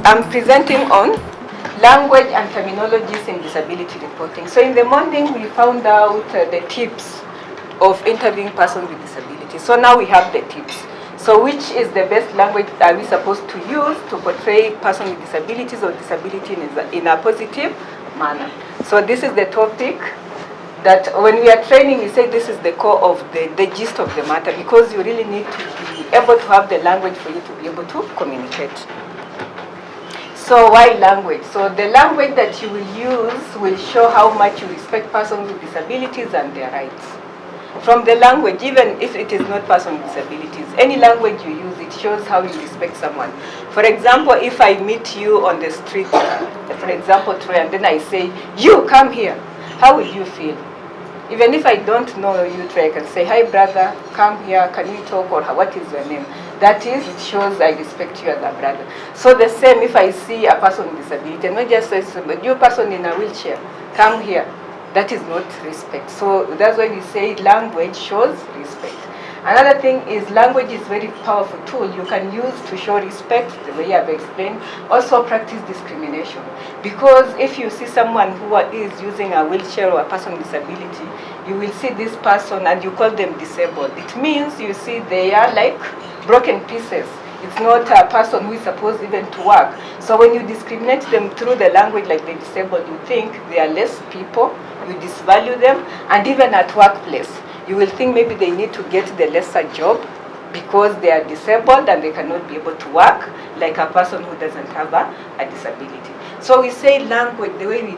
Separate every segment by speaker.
Speaker 1: I'm presenting on language and terminologies in disability reporting. So in the morning, we found out the tips of interviewing persons with disability. So now we have the tips. So which is the best language are we supposed to use to portray persons with disabilities or disability in a positive manner? So this is the topic that when we are training, we say this is the core of the gist of the matter, because you really need to be able to have the language for you to be able to communicate. So why language? So the language that you will use will show how much you respect persons with disabilities and their rights. From the language, even if it is not persons with disabilities, any language you use, it shows how you respect someone. For example, if I meet you on the street, for example, Troy, and then I say, you come here, how will you feel? Even if I don't know you, Troy, I can say, hi brother, come here, can we talk, or what is your name? That is, it shows I respect you as a brother. So the same if I see a person with disability, and not just say, but you person in a wheelchair, come here. That is not respect. So that's why we say language shows respect. Another thing is language is a very powerful tool you can use to show respect, the way I've explained. Also practice discrimination. Because if you see someone who is using a wheelchair or a person with disability, you will see this person and you call them disabled. It means you see they are like broken pieces. It's not a person who is supposed even to work. So when you discriminate them through the language like the disabled, you think they are less people, you disvalue them, and even at workplace, you will think maybe they need to get the lesser job because they are disabled and they cannot be able to work like a person who doesn't have a disability. So we say language, the way we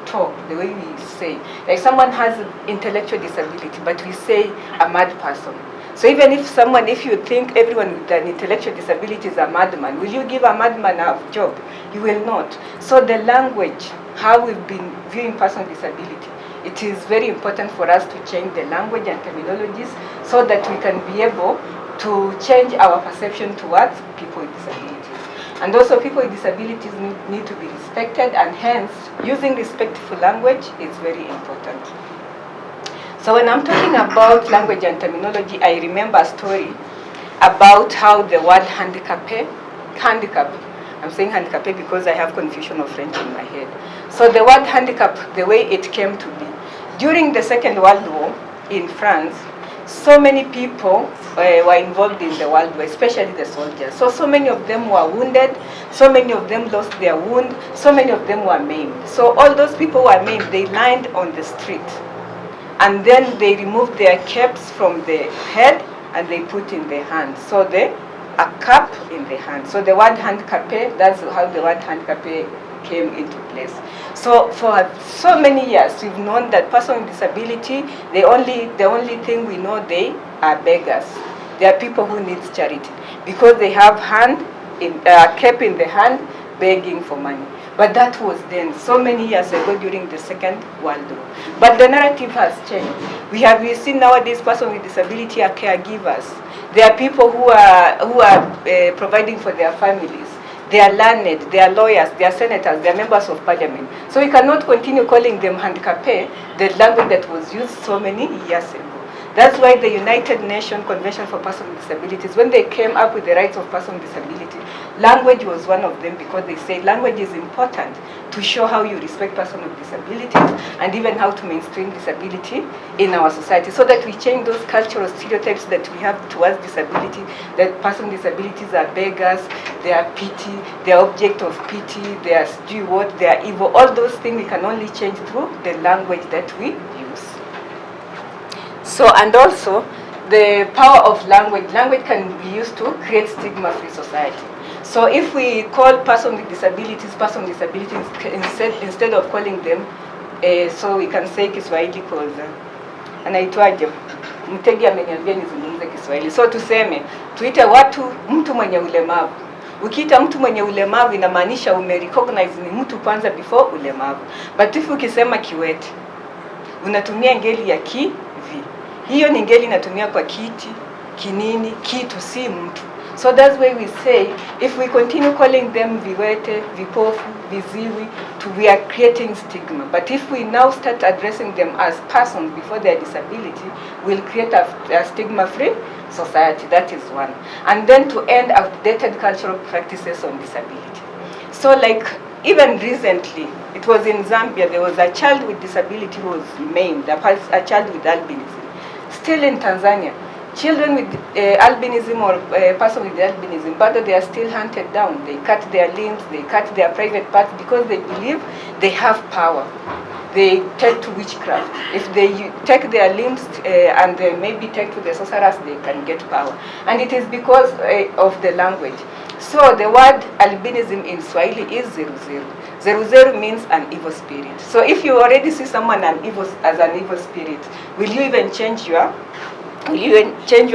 Speaker 1: talk, the way we say, like someone has intellectual disability, but we say a mad person. So even if you think everyone with an intellectual disability is a madman, will you give a madman a job? You will not. So the language, how we've been viewing persons with disability, it is very important for us to change the language and terminologies so that we can be able to change our perception towards people with disabilities. And also people with disabilities need to be respected, and hence using respectful language is very important. So when I'm talking about language and terminology, I remember a story about how the word handicap, I'm saying handicap because I have confusion of French in my head. So the word handicap, the way it came to be, during the Second World War in France, so many people were involved in the World War, especially the soldiers. So many of them were wounded, so many of them lost their wound, so many of them were maimed. So all those people who were maimed, they lined on the street. And then they removed their caps from the head and they put in the hand. So a cap in the hand. So the word handicap, that's how the word handicap came into place. So for so many years, we've known that persons with disability, the only thing we know, they are beggars. They are people who need charity because they have cap in the hand, begging for money. But that was then, so many years ago during the Second World War. But the narrative has changed. We see nowadays persons with disability are caregivers. They are people who are providing for their families. They are learned, they are lawyers, they are senators, they are members of parliament. So we cannot continue calling them handicaped, the language that was used so many years ago. That's why the United Nations Convention for Persons with Disabilities, when they came up with the rights of persons with disability, language was one of them, because they say language is important to show how you respect persons with disabilities and even how to mainstream disability in our society, so that we change those cultural stereotypes that we have towards disability, that persons with disabilities are beggars, they are pity, they are object of pity, they are steward, they are evil. All those things we can only change through the language that we use. So, and also, the power of language. Language can be used to create stigma-free society. So if we call persons with disabilities, instead of calling them, so we can say Kiswahili cause, anaitwaje, mtegi ameniambia nizungumze Kiswahili. So tuseme, tuite watu mtu mwenye ulemavu. Ukiita mtu mwenye ulemavu inamaanisha umerecognize ni mtu kwanza before ulemavu. But if ukisema kiwete, unatumia ngeli ya ki, vi. Hiyo ni ngeli inatumia kwa kiti, kinini, kitu, si mtu. So that's why we say, if we continue calling them viwete, vipofu, viziwi, we are creating stigma. But if we now start addressing them as persons before their disability, we'll create a stigma-free society. That is one. And then to end outdated cultural practices on disability. So like even recently, it was in Zambia, there was a child with disability who was maimed, a child with albinism. Still in Tanzania, children with albinism or person with albinism, but they are still hunted down. They cut their limbs, they cut their private parts because they believe they have power. They take to witchcraft. If they take their limbs and they maybe take to the sorcerers, they can get power. And it is because of the language. So the word albinism in Swahili is zeru. Zeru means an evil spirit. So if you already see someone as an evil spirit, will you even change your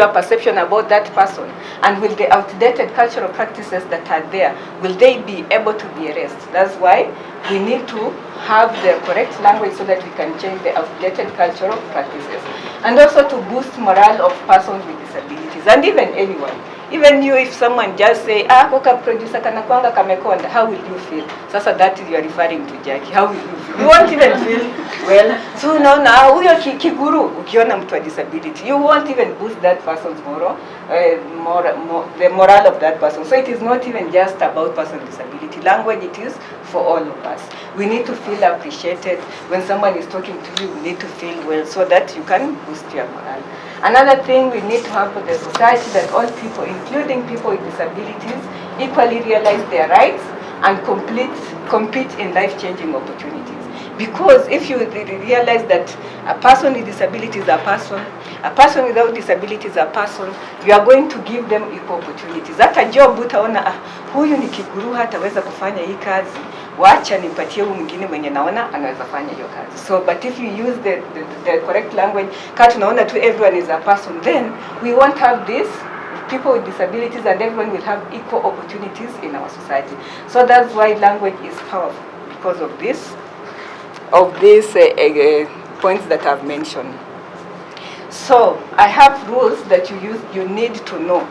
Speaker 1: perception about that person? And will the outdated cultural practices that are there, will they be able to be erased? That's why we need to have the correct language so that we can change the outdated cultural practices. And also to boost morale of persons with disabilities, and even anyone. Even you, if someone just say, koka producer kana kwanga kamekonda, how will you feel? Sasa that is you are referring to Jackie. How will you feel? You won't even feel well. So now huyo kiguru ukiona mtu wa disability, you won't even boost that person's the morale of that person. So it is not even just about person with disability. Language, it is for all of us. We need to feel appreciated. When someone is talking to you, we need to feel well so that you can boost your morale. Another thing we need to have for the society, that all people, including people with disabilities, equally realize their rights and compete in life-changing opportunities. Because if you realize that a person with disability is a person without disability is a person, you are going to give them equal opportunities. Hata job utaona, huyu ni kiguru hataweza kufanya hii kazi, wacha nipatie huyu mwingine mwenye naona anaweza fanya hiyo kazi. So but if you use the correct language, kama tunaona tu everyone is a person, then we won't have this people with disabilities and everyone will have equal opportunities in our society. So that's why language is powerful, because of these points that I've mentioned. So I have rules that you need to know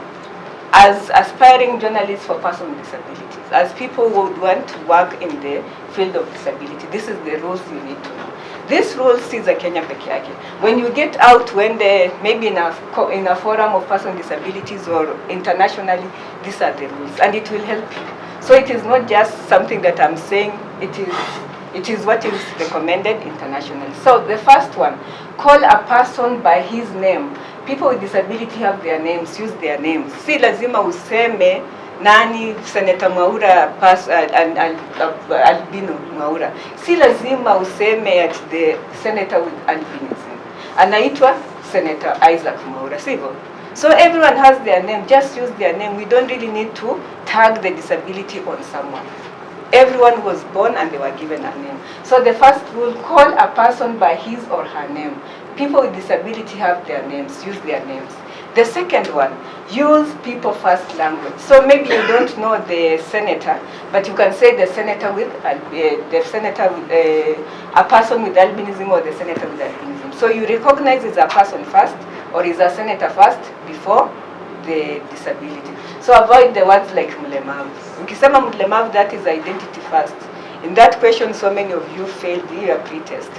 Speaker 1: as aspiring journalists for persons with disabilities, as people who would want to work in the field of disability. This is the rules you need to know. These rules is a Kenya peke yake. When you get out, maybe in a forum of persons with disabilities or internationally, these are the rules, and it will help you. So it is not just something that I'm saying, it is what is recommended internationally. So the first one, call a person by his name. People with disability have their names, use their names. Si lazima useme nani Senator Mwaura albino Mwaura. Si lazima useme at the senator with albinism. Anaitwa Senator Isaac Mwaura, sivyo? So everyone has their name, just use their name. We don't really need to tag the disability on someone. Everyone was born and they were given a name. So the first rule, call a person by his or her name. People with disability have their names, use their names. The second one, use people first language. So maybe you don't know the senator, but you can say the senator with a person with albinism or the senator with albinism. So you recognize it's a person first or is a senator first before the disability. So avoid the words like mlemavu. Ukisema mlemavu, that is identity first. In that question, so many of you failed your pre-test.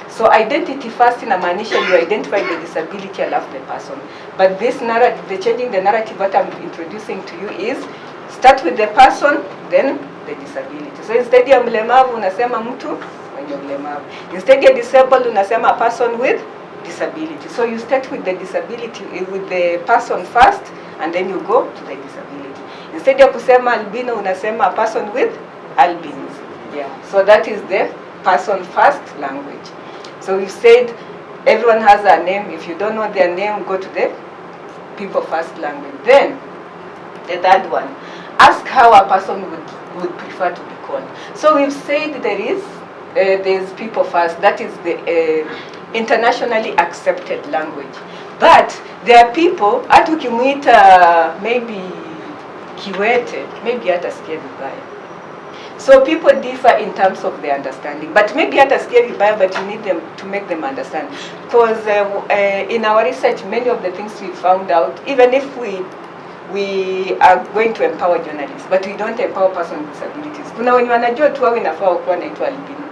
Speaker 1: So identity first inamaanisha you identify the disability alafu the person. But this narrative, the changing the narrative that I'm introducing to you is start with the person, then the disability. So instead ya mlemavu unasema mtu mwenye ulemavu. Instead ya disabled unasema a person with disability. So you start with the disability, with the person first, and then you go to the disability. Instead ya kusema albino unasema a person with albinism. Yeah. So that is the person first language. So we've said everyone has a name. If you don't know their name, go to the people first language. Then the third one, ask how a person would prefer to be called. So we've said there's people first. That is the internationally accepted language. But there are people, hata ukimuita maybe kiwete, maybe hatasikia vibaya. So people differ in terms of their understanding. But maybe hatasikia vibaya, but you need them to make them understand. Because in our research, many of the things we found out, even if we are going to empower journalists, but we don't empower persons with disabilities. Kuna wenye wanajua tu wao inafaa kuwa naitwa albino.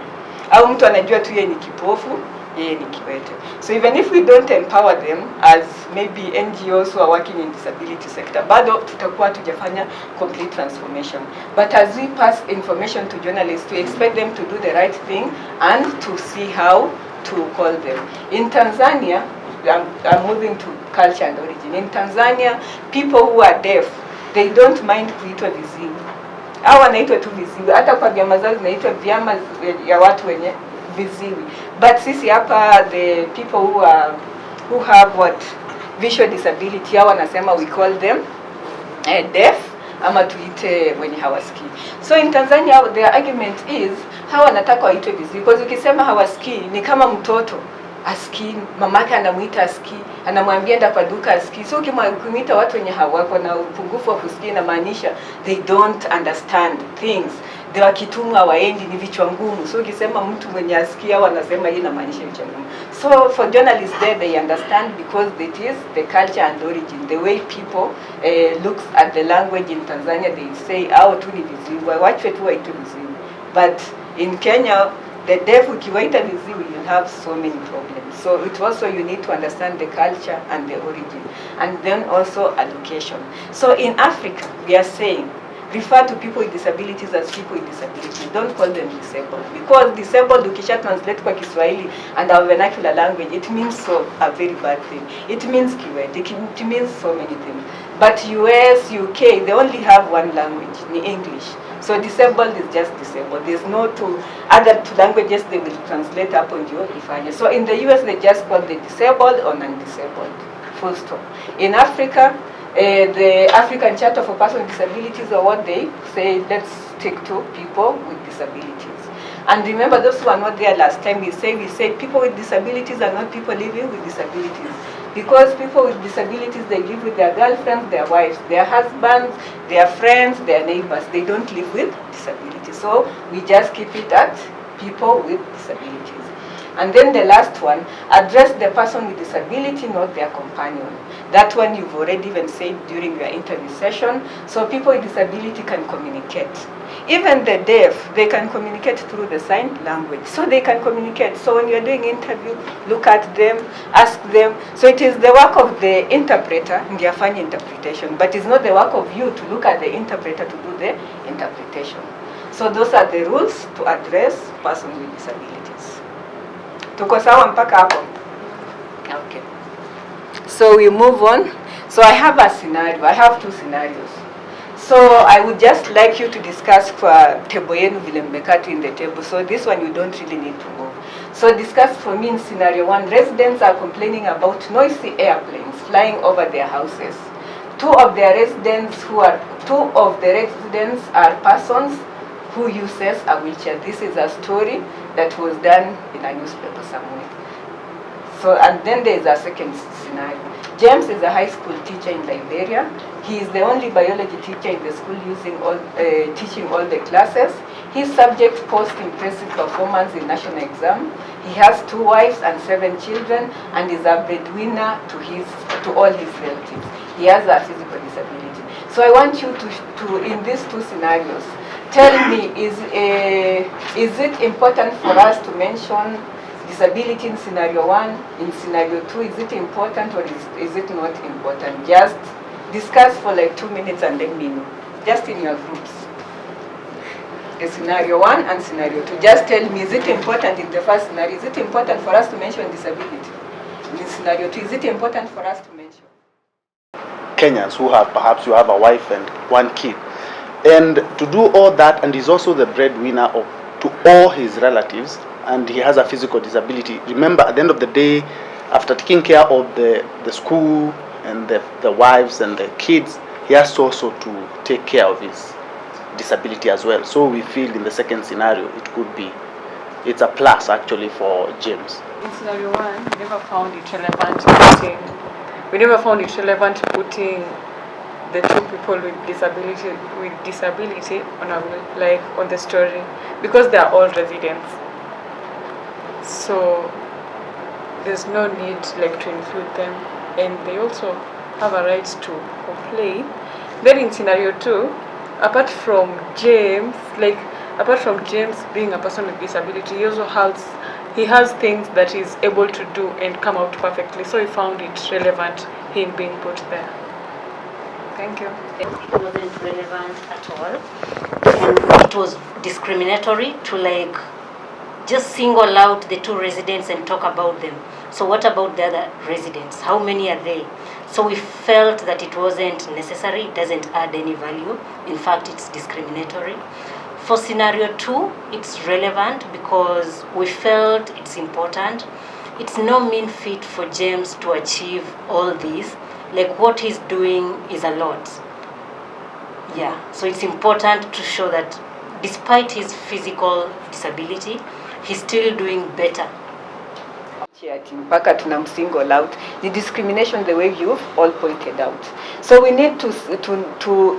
Speaker 1: Au mtu anajua tu yeye ni kipofu, yeye ni kiwete. So even if we don't empower them as maybe NGOs who are working in disability sector, bado tutakuwa tujafanya complete transformation. But as we pass information to journalists, we expect them to do the right thing and to see how to call them. In Tanzania, I'm moving to culture and origin. In Tanzania, people who are deaf, they don't mind kuitwa viziwi. Hao wanaitwa tu viziwi. Hata kwa vyama zao zinaitwa vyama ya watu wenye viziwi. But sisi hapa, the people who have what visual disability, hao wanasema we call them deaf ama tuite wenye hawasikii. So in Tanzania, their argument is hawa wanataka waitwe viziwi. Because ukisema hawasikii ni kama mtoto asikii, mamake anamuita asikii, anamwambia enda kwa duka asikii. So ukimwita watu wenye hawako na upungufu wa kusikia, na maanisha they don't understand things. They wakitumwa waendi, ni vichwa ngumu. So ukisema mtu mwenye asikia, wanasema hii inamaanisha vichwa ngumu. So for journalists there, they understand because it is the culture and origin. The way people looks at the language in Tanzania, they say hao tu ni viziwi, wachwe tu waitwe viziwi. But in Kenya, the deaf, ukiwaita viziwi, you have so many problems. So it also, you need to understand the culture and the origin. And then also allocation. So in Africa, we are saying, refer to people with disabilities as people with disabilities. Don't call them disabled. Because disabled, ukisha translate kwa Kiswahili and our vernacular language, it means so a very bad thing. It means kiwete, it means so many things. But US, UK, they only have one language, in English. So disabled is just disabled. There's no other two languages they will translate up on your ifanye. So in the US, they just call the disabled or non-disabled, full stop. In Africa, the African Charter for Persons with Disabilities, or what they say, let's stick to people with disabilities. And remember, those who are not there last time, we said people with disabilities are not people living with disabilities. Because people with disabilities, they live with their girlfriends, their wives, their husbands, their friends, their neighbors. They don't live with disabilities. So we just keep it at people with disabilities. And then the last one, address the person with disability, not their companion. That one you've already even said during your interview session. So people with disability can communicate. Even the deaf, they can communicate through the sign language. So they can communicate. So when you're doing interview, look at them, ask them. So it is the work of the interpreter, ndiye afanye interpretation, but it's not the work of you to look at the interpreter to do the interpretation. So those are the rules to address persons with disabilities. Tuko sawa mpaka hapo? Okay. So we move on. So I have a scenario. I have two scenarios. So I would just like you to discuss kwa table yenu vile mmekaa tu in the table. So this one you don't really need to move. So discuss for me in scenario one. Residents are complaining about noisy airplanes flying over their houses. Two of the residents are persons who uses a wheelchair. This is a story that was done in a newspaper somewhere. So, and then there is a second scenario. James is a high school teacher in Liberia. He is the only biology teacher in the school teaching all the classes. His subject posts impressive performance in national exam. He has 2 wives and 7 children and is a breadwinner to all his relatives. He has a physical disability. So I want you to in these two scenarios, tell me, is it important for us to mention disability in scenario 1, in scenario 2, is it important or is it not important? Just discuss for like 2 minutes and let me know, just in your groups. The scenario 1 and scenario 2, just tell me, is it important in the first scenario, is it important for us to mention disability? In scenario 2, is it important for us to mention?
Speaker 2: Kenyans who have, perhaps you have a wife and 1 kid, and to do all that, and he's also the breadwinner to all his relatives, and he has a physical disability. Remember, at the end of the day, after taking care of the school and the wives and the kids, he has also to take care of his disability as well. So we feel in the second scenario, it's a plus actually for James.
Speaker 3: In scenario 1, we never found it relevant putting the 2 people with disability on the story, because they are all residents. So there's no need to include them, and they also have a right to complain. Then in scenario 2, apart from James being a person with disability, he also has he has things that he's able to do and come out perfectly. So he found it relevant, him being put there. Thank you.
Speaker 4: It wasn't relevant at all. And it was discriminatory to like just single out the 2 residents and talk about them. So what about the other residents? How many are they? So we felt that it wasn't necessary, it doesn't add any value. In fact, it's discriminatory. For scenario 2, it's relevant because we felt it's important. It's no mean feat for James to achieve all this. Like what he's doing is a lot. Yeah, so it's important to show that despite his physical disability, he's still doing better.
Speaker 1: Mpaka tunamsingle out the discrimination the way you've all pointed out. So we need to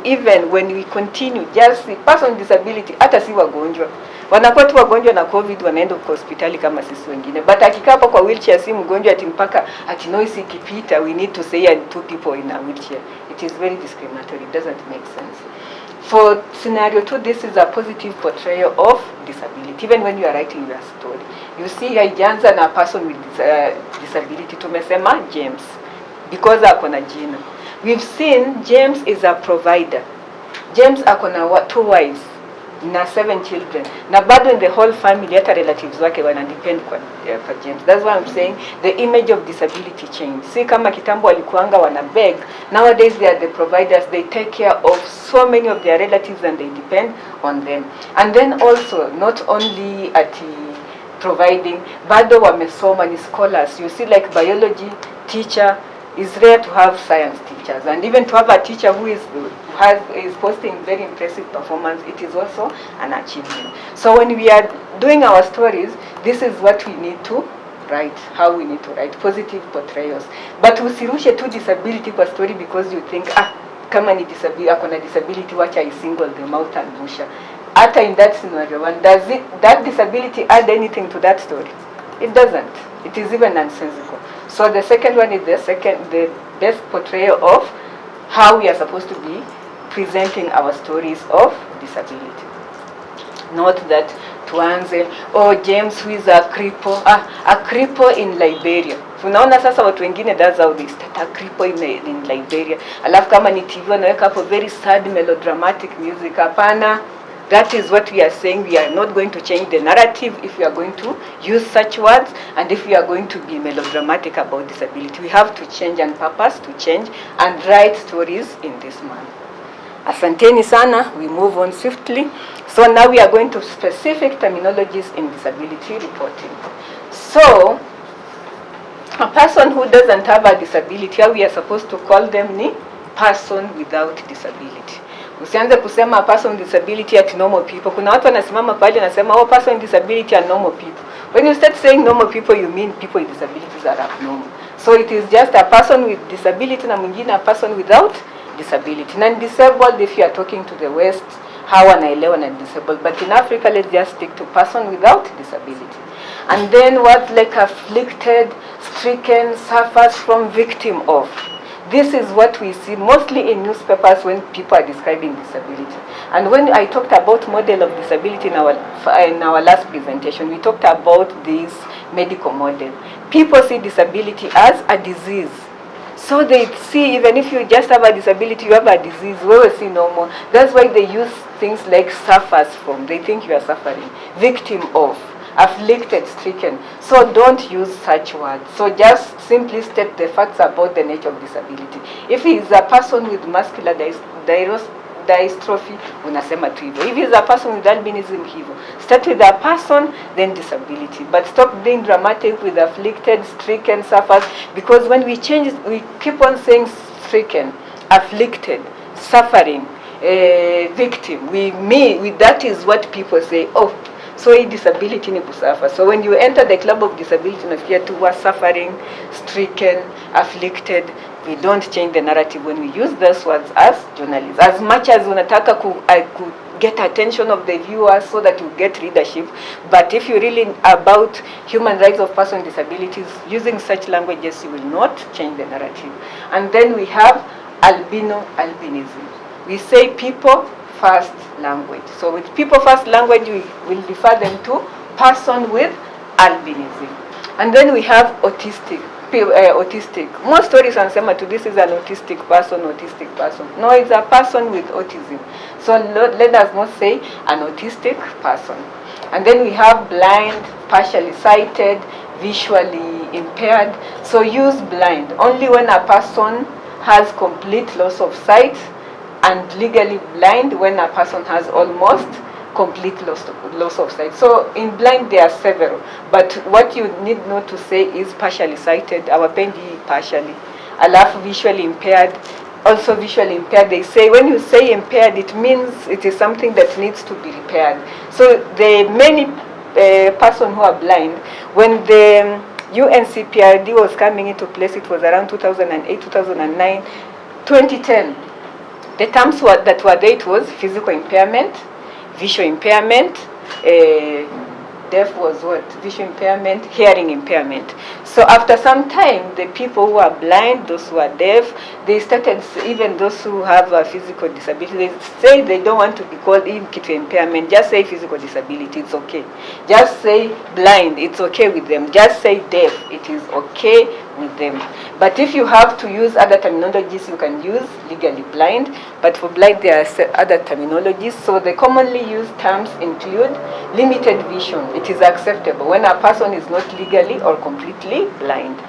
Speaker 1: even when we continue, just the person with disability, hata si wagonjwa wanakuwa tu wagonjwa na COVID wanaenda kwa hospitali kama sisi wengine, but akikaa hapo kwa wheelchair si mgonjwa ati mpaka ati noise ikipita we need to say and 2 people in a wheelchair. It is very discriminatory, it doesn't make sense. For scenario 2, this is a positive portrayal of disability. Even when you are writing your story, you see haijanza na person with disability. Tumesema James because akona jina. We've seen James is a provider. James akona 2 wives na 7 children. Na bado in the whole family hata relatives wake wana depend kwa James. That's why I'm saying the image of disability change. Si kama kitambo walikuanga wana beg. Nowadays they are the providers. They take care of so many of their relatives and they depend on them. And then also not only at providing, bado wamesoma ni scholars. You see like biology teacher, is rare to have science teachers, and even to have a teacher who is posting very impressive performance, it is also an achievement. So when we are doing our stories, this is what we need to write, how we need to write positive portrayals. But usirushe tu disability kwa story because you think kama ni disability, akona disability, wacha I single them out and busha. Hata in that scenario, does that disability add anything to that story? It doesn't. It is even nonsensical. So the second one is the best portrayal of how we are supposed to be presenting our stories of disability. Not that tuanze, James who is a cripple in Liberia. Unaona sasa watu wengine, that's how they start, a cripple in Liberia. Alafu kama ni TV wanaweka hapo very sad melodramatic music. Hapana. That is what we are saying. We are not going to change the narrative if we are going to use such words, and if we are going to be melodramatic about disability. We have to change and purpose to change and write stories in this manner. Asanteni sana. We move on swiftly. So now we are going to specific terminologies in disability reporting. So a person who doesn't have a disability, how we are supposed to call them ni person without disability. Usianze kusema person with disability at normal people. Kuna watu wanasimama pale nasema person with disability are normal people. When you start saying normal people, you mean people with disabilities are abnormal. So it is just a person with disability na mwingine a person without disability. Na disabled, if you are talking to the West, how wanaelewa na disabled. But in Africa, let's just stick to person without disability. And then what like afflicted, stricken, suffers from, victim of. This is what we see mostly in newspapers when people are describing disability. And when I talked about model of disability in our last presentation, we talked about this medical model. People see disability as a disease. So they see, even if you just have a disability, you have a disease, we will see no more. That's why they use things like suffers from. They think you are suffering. Victim of. Afflicted, stricken. So don't use such words. So just simply state the facts about the nature of disability. If he is a person with muscular dystrophy, unasema tu hivyo. If he is a person with albinism, hivyo. Start with a person, then disability. But stop being dramatic with afflicted, stricken, suffers. Because when we change, we keep on saying stricken, afflicted, suffering, victim. That is what people say. So a disability ni kusafa. So when you enter the club of disability, unafikia tu was suffering, stricken, afflicted. We don't change the narrative when we use those words as journalists. As much as unataka could get attention of the viewers so that you get readership, but if you really about human rights of person with disabilities, using such languages, you will not change the narrative. And then we have albinism. We say people first language. So with people first language, we will refer them to person with albinism. And then we have autistic. Autistic. Most stories wanasema to this is an autistic person. No, it's a person with autism. So let us not say an autistic person. And then we have blind, partially sighted, visually impaired. So use blind only when a person has complete loss of sight, and legally blind when a person has almost complete loss of sight. So in blind there are several, but what you need not to say is partially sighted, awapendi partially. Alafu visually impaired, also visually impaired, they say when you say impaired it means it is something that needs to be repaired. So the many person who are blind, when the UNCPRD was coming into place, it was around 2008, 2009, 2010. The terms that were there, it was physical impairment, visual impairment, deaf was what? Visual impairment, hearing impairment. So after some time, the people who are blind, those who are deaf, they started, even those who have a physical disability, they say they don't want to be called kitu impairment. Just say physical disability, it's okay. Just say blind, it's okay with them. Just say deaf, it is okay with them. But if you have to use other terminologies, you can use legally blind. But for blind, there are other terminologies. So the commonly used terms include limited vision. It is acceptable when a person is not legally or completely blind.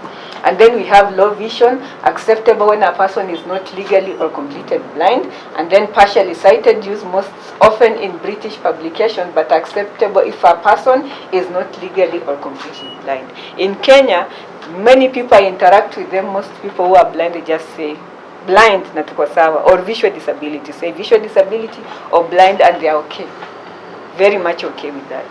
Speaker 1: And then we have low vision, acceptable when a person is not legally or completely blind. And then partially sighted, used most often in British publication, but acceptable if a person is not legally or completely blind. In Kenya, many people I interact with them, most people who are blind, they just say blind na tuko sawa, or visual disability. Say visual disability or blind and they are okay. Very much okay with that.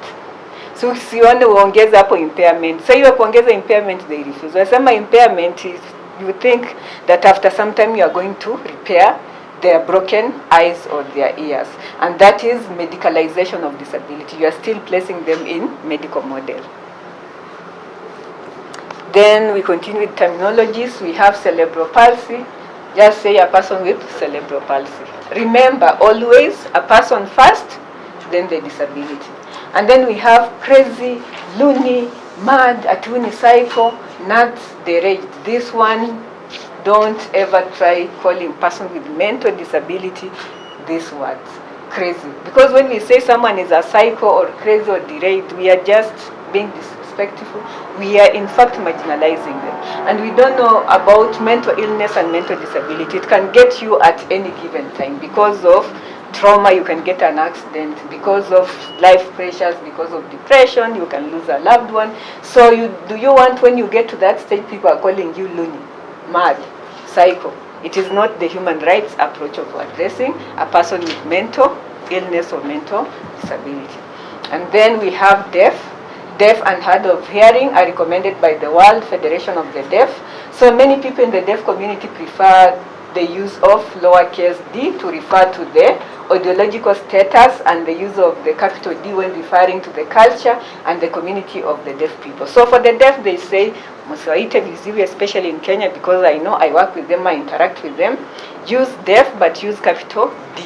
Speaker 1: So usione uongeza hapo impairment. So hiyo kuongeza impairment they refuse. Wasema impairment is, you think that after some time you are going to repair their broken eyes or their ears. And that is medicalization of disability. You are still placing them in medical model. Then we continue with terminologies. We have cerebral palsy. Just say a person with cerebral palsy. Remember, always a person first, then the disability. And then we have crazy, loony, mad, atuni psycho, nuts, deranged. This one, don't ever try calling person with mental disability these words, crazy. Because when we say someone is a psycho or crazy or deranged, we are just being disrespectful. We are in fact marginalizing them. And we don't know about mental illness and mental disability. It can get you at any given time because of trauma. You can get an accident because of life pressures, because of depression, you can lose a loved one. So do you want, when you get to that stage, people are calling you loony, mad, psycho? It is not the human rights approach of addressing a person with mental illness or mental disability. And then we have deaf. Deaf and hard of hearing are recommended by the World Federation of the Deaf. So many people in the deaf community prefer the use of lowercase d to refer to the ideological status and the use of the capital D when referring to the culture and the community of the deaf people. So for the deaf, they say, msiwaite viziwi, especially in Kenya, because I know I work with them, I interact with them. Use deaf, but use capital D.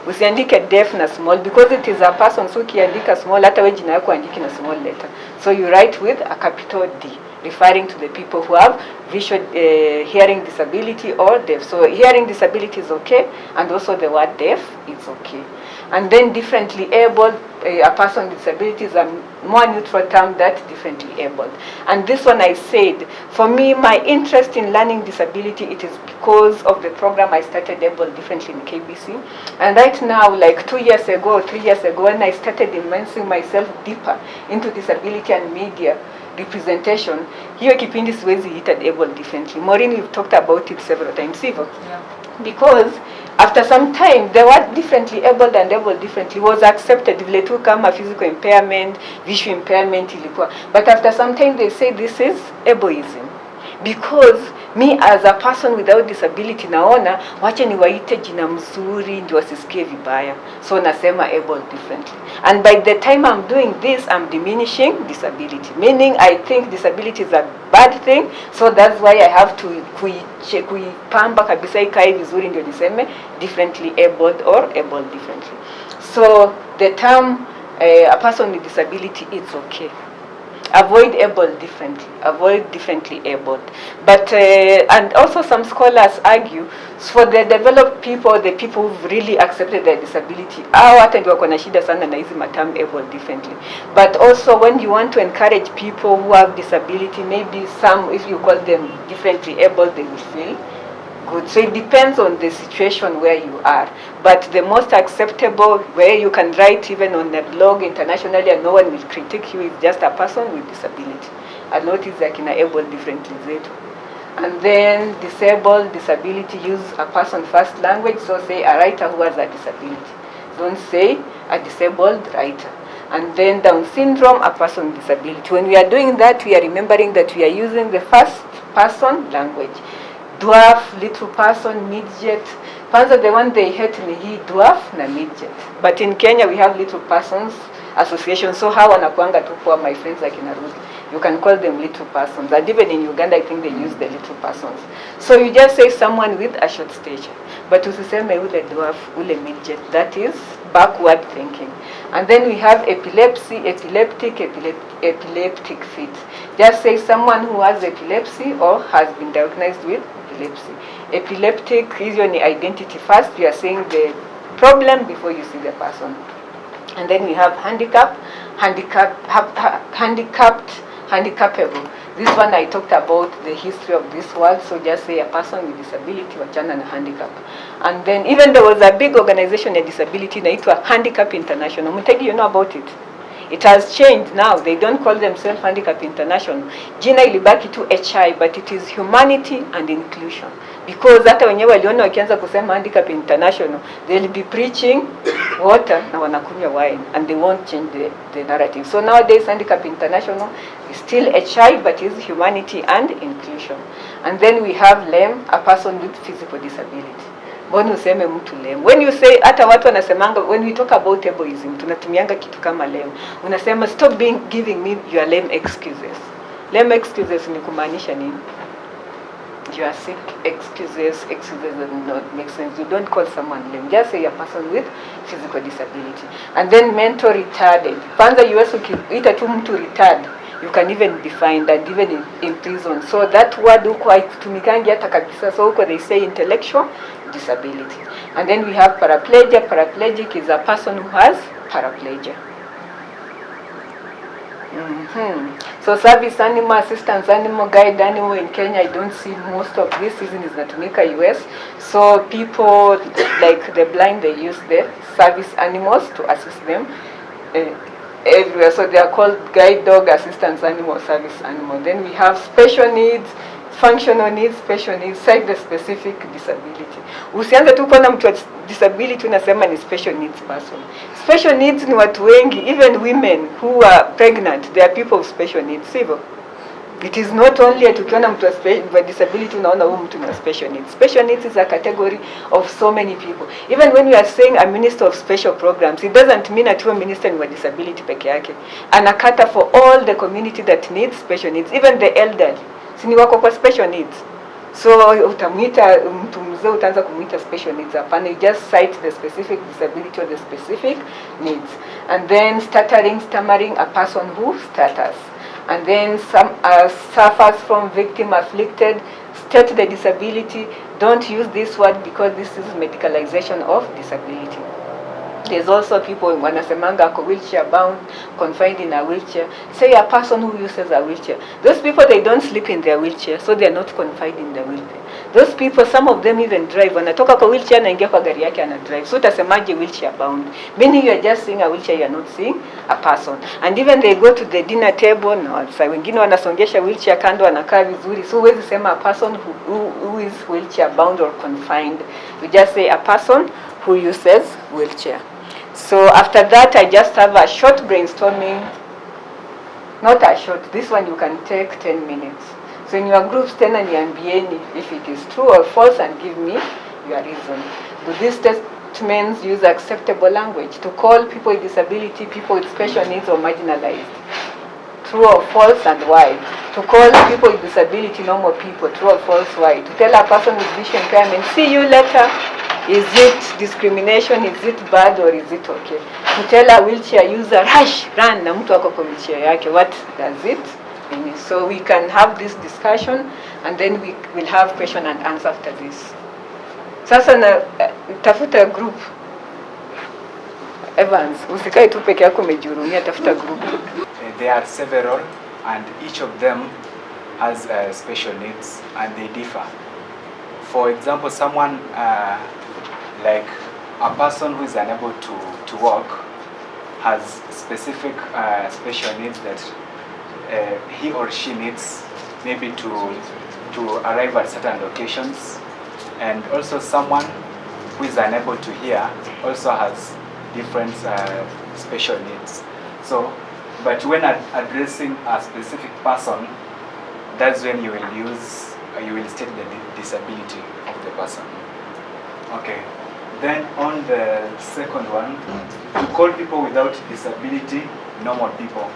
Speaker 1: Usiandike deaf na small, because it is a person, so ukiandika small, hata wewe jina yako andiki na small letter. So you write with a capital D, referring to the people who have visual hearing disability or deaf. So hearing disability is okay, and also the word deaf is okay. And then differently abled, a person with disability is a more neutral term than differently abled. And this one I said, for me, my interest in learning disability, it is because of the program I started Able Differently in KBC. And right now, like 2 years ago, 3 years ago, when I started immersing myself deeper into disability and media representation, hiyo kipindi siwezi ita Able Differently. Maureen, we've talked about it several times, Sivo. Yeah. Because after some time, the word differently abled and able differently was accepted. Vile tu kama physical impairment, visual impairment ilikuwa. But after some time, they say this is ableism. Because me as a person without disability naona, wache niwaite jina mzuri ndio wasisikie vibaya. So nasema able differently. And by the time I'm doing this, I'm diminishing disability. Meaning I think disability is a bad thing. So that's why I have to kuipamba kabisa ikae vizuri ndio niseme differently abled or able differently. So the term a person with disability, it's okay. avoid able differently, avoid differently abled. But, and also some scholars argue, for the developed people, the people who've really accepted their disability, hata ndio wako na shida sana na hizi matam able differently. But also when you want to encourage people who have disability, maybe some, if you call them differently able, they will feel good. So it depends on the situation where you are. But the most acceptable, where you can write even on a blog internationally and no one will critique you, is just a person with disability. A lot is like in a able differently zetu. And then disabled, disability, use a person first language. So say a writer who has a disability. Don't say a disabled writer. And then Down syndrome, a person with disability. When we are doing that, we are remembering that we are using the first person language. Dwarf, little person, midget. Kwanza the one they hate ni hii dwarf na midget. But in Kenya we have little persons association. So how wanakuanga tu kwa my friends like in Nairobi. You can call them little persons. And even in Uganda I think they use the little persons. So you just say someone with a short stature. But usiseme ule dwarf, ule midget. That is backward thinking. And then we have epilepsy, epileptic fit. Just say someone who has epilepsy or has been diagnosed with epilepsy. Epileptic is your identity first. You are saying the problem before you see the person. And then we have handicapable. This one I talked about the history of this world. So just say a person with disability, wachana na handicap. And then even there was a big organization of disability inaitwa Handicap International. Mutegi, you know about it? It has changed now. They don't call themselves Handicap International. Jina ilibaki tu HI, but it is humanity and inclusion. Because hata wenyewe waliona wakianza kusema Handicap International, they'll be preaching water na wanakunywa wine, and they won't change the narrative. So nowadays Handicap International is still HI, but is humanity and inclusion. And then we have lame, a person with physical disability. Mbona useme mtu lame? When you say, hata watu wanasemanga, when we talk about ableism, tunatumianga kitu kama lame. Unasema stop giving me your lame excuses. Lame excuses ni kumaanisha nini? You are sick, excuses do not make sense. You don't call someone lame. Just say a person with physical disability. And then mental retarded. Kwanza US ukiita tu mtu retard, you can even be fined and even in prison. So that word huko haitumikangi hata kabisa. So huko they say intellectual disability. And then we have paraplegia. Paraplegic is a person who has paraplegia. So service animal, assistance animal, guide animal in Kenya, I don't see most of this. Season is Natumika US. So people like the blind, they use the service animals to assist them everywhere. So they are called guide dog, assistance animal, service animal. Then we have special needs, functional needs, special needs, cite the specific disability. Usianze tu kuona mtu wa disability unasema ni special needs person. Special needs ni watu wengi, even women who are pregnant, they are people of special needs, sivyo? It is not only tukiona mtu wa disability unaona huyu mtu na special needs. Special needs is a category of so many people. Even when we are saying a minister of special programs, it doesn't mean that a minister ni wa disability peke yake. Anakata for all the community that needs special needs, even the elderly. Sini wako kwa special needs. So utamuita mtu mzee utaanza kumuita special needs. Hapana, you just cite the specific disability or the specific needs. And then stuttering, stammering, a person who stutters. And then some suffers from victim afflicted, state the disability. Don't use this word because this is medicalization of disability. There's also people wanasemanga ako wheelchair bound, confined in a wheelchair. Say a person who uses a wheelchair. Those people, they don't sleep in their wheelchair, so they are not confined in the wheelchair. Those people, some of them even drive. Wanatoka kwa wheelchair na ingia kwa gari yake ana drive. So utasemaje wheelchair bound? Meaning you are just seeing a wheelchair, you are not seeing a person. And even they go to the dinner table, na wengine wanasongesha wheelchair kando wanakaa vizuri. So huwezi sema a person who is wheelchair bound or confined. You just say a person who uses wheelchair. So after that, I just have a short brainstorming. Not a short, this one you can take 10 minutes. So in your groups, tena niambieni if it is true or false and give me your reason. Do these statements use acceptable language to call people with disability, people with special needs or marginalized? True or false and why? To call people with disability normal people, true or false, why? To tell a person with vision impairment, see you later, Is it discrimination? Is it bad or is it okay? To tell a wheelchair user, rush, run, na mtu ako kwa wheelchair yake, what does it mean? So we can have this discussion and then we will have question and answer after this. Sasa na tafuta group. Evans, usikae tu peke yako umejihurumia, tafuta group.
Speaker 5: There are several and each of them has special needs and they differ. For example, someone like a person who is unable to walk has specific special needs that he or she needs maybe to arrive at certain locations. And also someone who is unable to hear also has different special needs. So, but when addressing a specific person, that's when you will state the disability of the person. Okay. Then on the second one, to call people without disability normal people.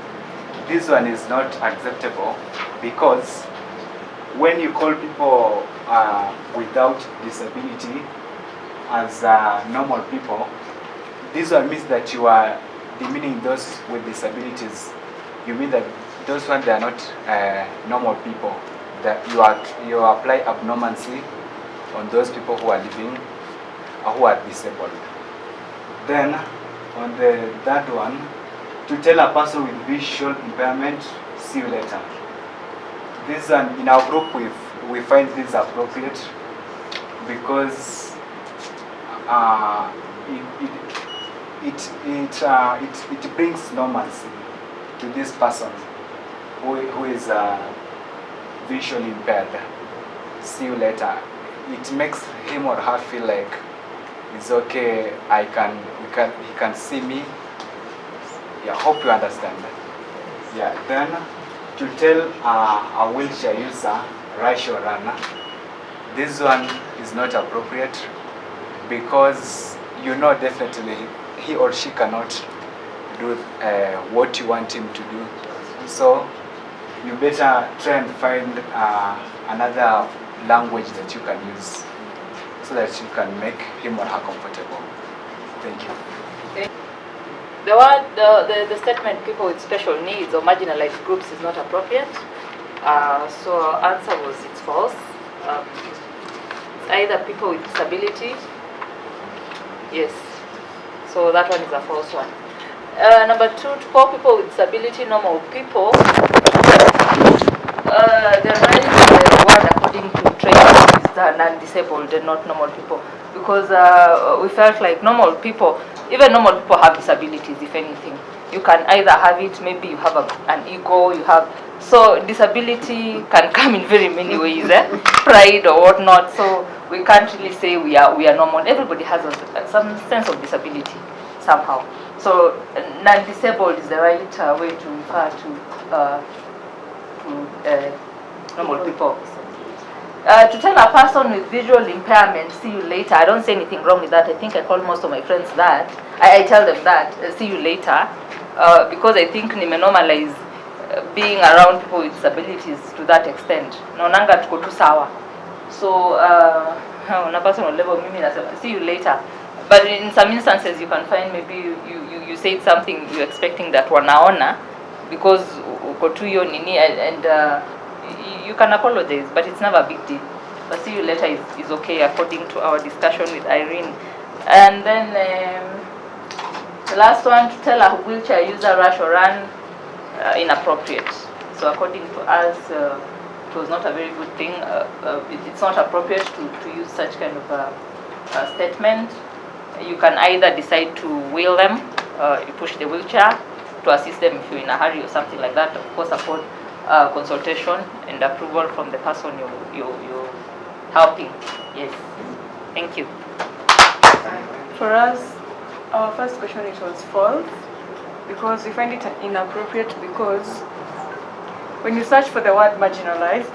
Speaker 5: This one is not acceptable because when you call people without disability as normal people, this one means that you are demeaning those with disabilities. You mean that those ones, they are not normal people. That you apply abnormalcy on those people who are living or who are disabled. Then on the third one, to tell a person with visual impairment, see you later. This one, in our group, we find this appropriate because it brings normalcy to this person who is visually impaired. See you later. It makes him or her feel like it's okay. He can see me. Yeah, hope you understand that. Yeah. Then to tell a wheelchair user rush or run, this one is not appropriate because you know definitely he or she cannot do what you want him to do. So you better try and find another language that you can use so that you can make him or her comfortable. Thank you.
Speaker 6: The statement people with special needs or marginalized groups is not appropriate. So our answer was it's false. It's either people with disability. Yes. So that one is a false one. Number two, to call people with disability normal people. The right word according to training is non-disabled and not normal people, because we felt like normal people, even normal people have disabilities. If anything, you can either have it, maybe you have an ego, you have, so disability can come in very many ways, pride or whatnot. So we can't really say we are normal. Everybody has some sense of disability somehow. So non-disabled is the right way to refer to normal people. To tell a person with visual impairment, see you later, I don't say anything wrong with that. I think I call most of my friends that. I tell them that, see you later, because I think normalize being around people with disabilities to that extent. Naonanga tuko tu sawa. So on a personal level, mimi nasema see you later. But in some instances, you can find maybe you said something you're expecting that wanaona because uko tu hiyo nini, and you can apologize, but it's never a big deal. But see you later is okay according to our discussion with Irene. And then the last one, to tell a wheelchair user rush or run, inappropriate. So according to us, it was not a very good thing. It's not appropriate to use such kind of a statement. You can either decide to wheel them, you push the wheelchair to assist them if you're in a hurry or something like that. Of course, upon consultation and approval from the person you're helping. Yes. Thank you.
Speaker 3: For us, our first question, it was false, because we find it inappropriate because when you search for the word marginalized,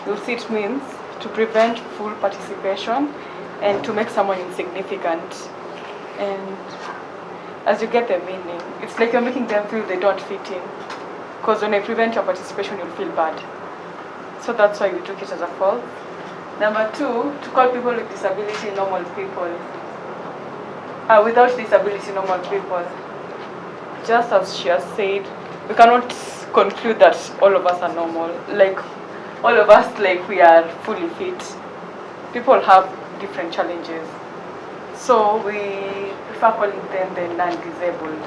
Speaker 3: you'll see it means to prevent full participation and to make someone insignificant. And as you get the meaning, it's like you're making them feel they don't fit in. Because when I prevent your participation, you'll feel bad. So that's why we took it as a false. Number 2, to call people with disability normal people. Without disability normal people. Just as she has said, we cannot conclude that all of us are normal. Like, all of us, like, we are fully fit. People have different challenges. So we prefer calling them the non-disabled.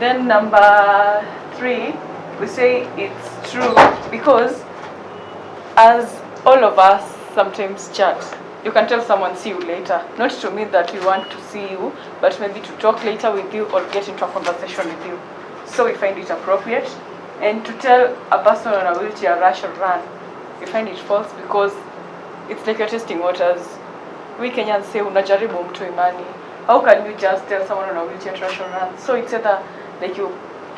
Speaker 3: Then number 3, we say it's true because as all of us sometimes chat, you can tell someone see you later, not to mean that we want to see you, but maybe to talk later with you or get into a conversation with you. So we find it appropriate. And to tell a person on a wheelchair rush or run, we find it false because it's like you're testing waters. We Kenyans say unajaribu mtu imani. How can you just tell someone on a wheelchair to rush or run? So it's either like you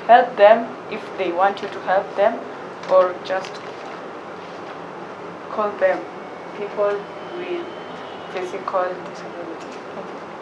Speaker 3: help them if they want you to help them, or just call them people with physical disability. Thank you.